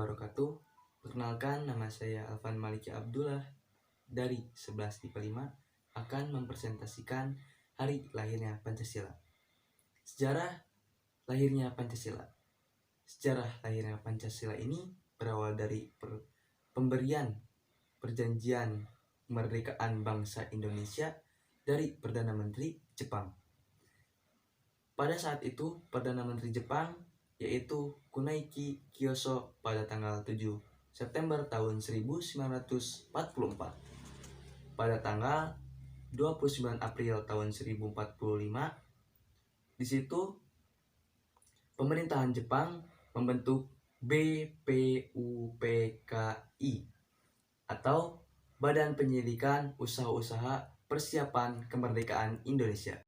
wabarakatuh. Perkenalkan, nama saya Alvan Maliki Abdullah dari 11 IPA 5 akan mempresentasikan hari lahirnya Pancasila. Sejarah lahirnya Pancasila. Sejarah lahirnya Pancasila ini berawal dari pemberian perjanjian kemerdekaan bangsa Indonesia dari Perdana Menteri Jepang. Pada saat itu, Perdana Menteri Jepang yaitu Kunaiki Kiyoso pada tanggal 7 September tahun 1944. Pada tanggal 29 April tahun 1045, di situ pemerintahan Jepang membentuk BPUPKI atau Badan Penyelidikan Usaha-Usaha Persiapan Kemerdekaan Indonesia.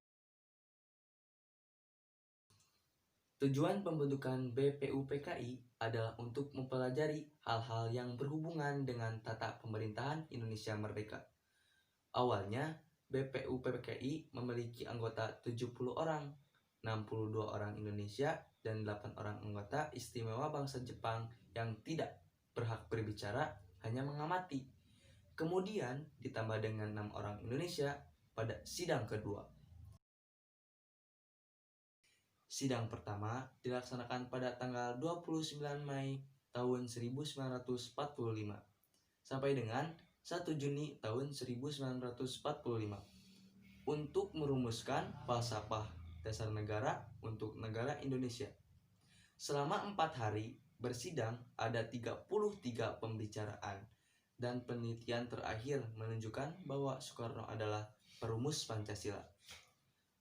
Tujuan pembentukan BPUPKI adalah untuk mempelajari hal-hal yang berhubungan dengan tata pemerintahan Indonesia merdeka. Awalnya, BPUPKI memiliki anggota 70 orang, 62 orang Indonesia, dan 8 orang anggota istimewa bangsa Jepang yang tidak berhak berbicara, hanya mengamati. Kemudian ditambah dengan 6 orang Indonesia pada sidang kedua. Sidang pertama dilaksanakan pada tanggal 29 Mei tahun 1945 sampai dengan 1 Juni tahun 1945 untuk merumuskan falsafah dasar negara untuk negara Indonesia. Selama 4 hari bersidang, ada 33 pembicaraan dan penelitian terakhir menunjukkan bahwa Soekarno adalah perumus Pancasila.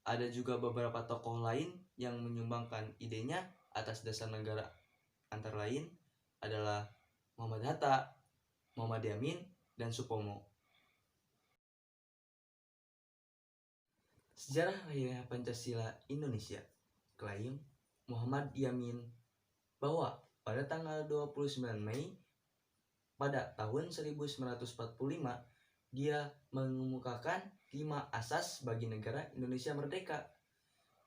Ada juga beberapa tokoh lain yang menyumbangkan idenya atas dasar negara, antara lain adalah Muhammad Hatta, Muhammad Yamin, dan Supomo. Sejarah lahirnya Pancasila Indonesia. Klaim Muhammad Yamin bahwa pada tanggal 29 Mei pada tahun 1945 dia mengemukakan 5 asas bagi negara Indonesia merdeka,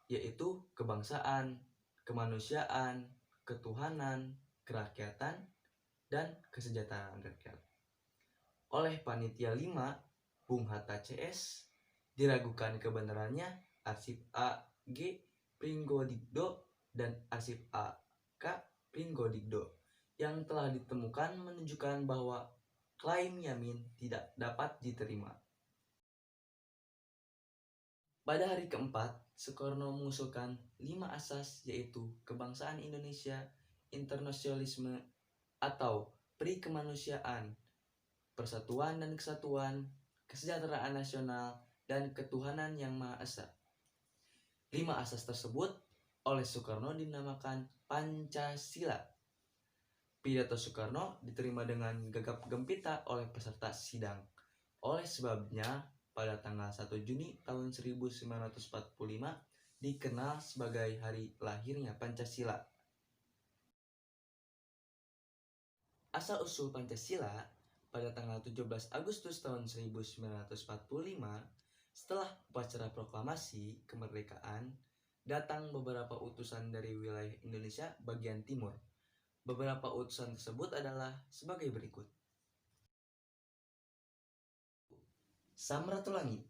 yaitu kebangsaan, kemanusiaan, ketuhanan, kerakyatan, dan kesejahteraan rakyat. Oleh Panitia 5, Bung Hatta CS, diragukan kebenarannya arsip A. G. Pringgodikdo dan arsip A. K. Pringgodikdo yang telah ditemukan menunjukkan bahwa klaim Yamin tidak dapat diterima. Pada hari keempat, Soekarno mengusulkan 5 asas, yaitu kebangsaan Indonesia, internasionalisme atau pri-kemanusiaan, persatuan dan kesatuan, kesejahteraan nasional, dan ketuhanan yang Maha Esa. 5 asas tersebut oleh Soekarno dinamakan Pancasila. Pidato Soekarno diterima dengan gegap gempita oleh peserta sidang. Oleh sebabnya, pada tanggal 1 Juni tahun 1945 dikenal sebagai hari lahirnya Pancasila. Asal-usul Pancasila pada tanggal 17 Agustus tahun 1945, setelah upacara proklamasi kemerdekaan, datang beberapa utusan dari wilayah Indonesia bagian timur. Beberapa utusan tersebut adalah sebagai berikut. Samratulangi,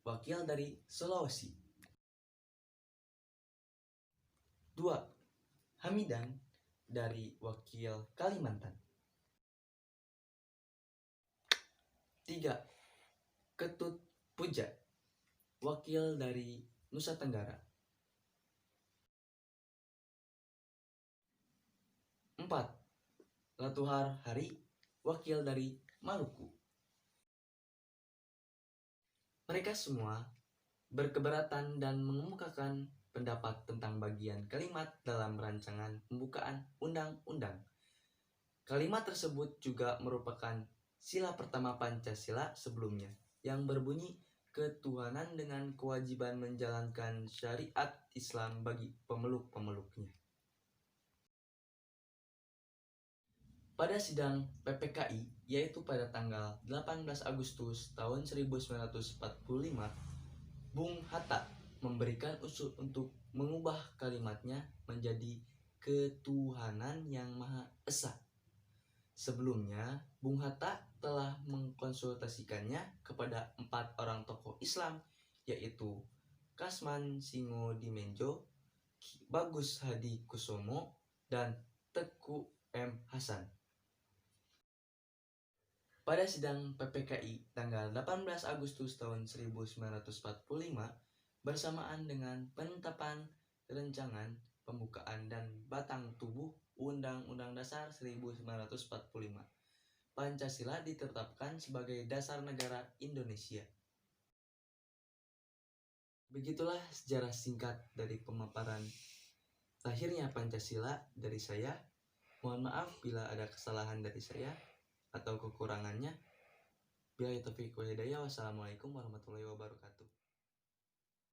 wakil dari Sulawesi. 2. Hamidan, dari wakil Kalimantan. 3. Ketut Puja, wakil dari Nusa Tenggara. 4. Latuhar Hari, wakil dari Maluku. Mereka semua berkeberatan dan mengemukakan pendapat tentang bagian kalimat dalam rancangan pembukaan undang-undang. Kalimat tersebut juga merupakan sila pertama Pancasila sebelumnya, yang berbunyi ketuhanan dengan kewajiban menjalankan syariat Islam bagi pemeluk-pemeluknya. Pada sidang PPKI, yaitu pada tanggal 18 Agustus tahun 1945, Bung Hatta memberikan usul untuk mengubah kalimatnya menjadi ketuhanan yang Maha Esa. Sebelumnya, Bung Hatta telah mengkonsultasikannya kepada 4 orang tokoh Islam, yaitu Kasman Singodimedjo, Bagus Hadi Kusumo, dan Teku M. Hasan. Pada sidang PPKI tanggal 18 Agustus tahun 1945, bersamaan dengan penetapan rancangan pembukaan dan batang tubuh Undang-Undang Dasar 1945, Pancasila ditetapkan sebagai dasar negara Indonesia. Begitulah sejarah singkat dari pemaparan lahirnya Pancasila dari saya. Mohon maaf bila ada kesalahan dari saya atau kekurangannya. Billahi taufiq wal hidayah. Wassalamualaikum warahmatullahi wabarakatuh.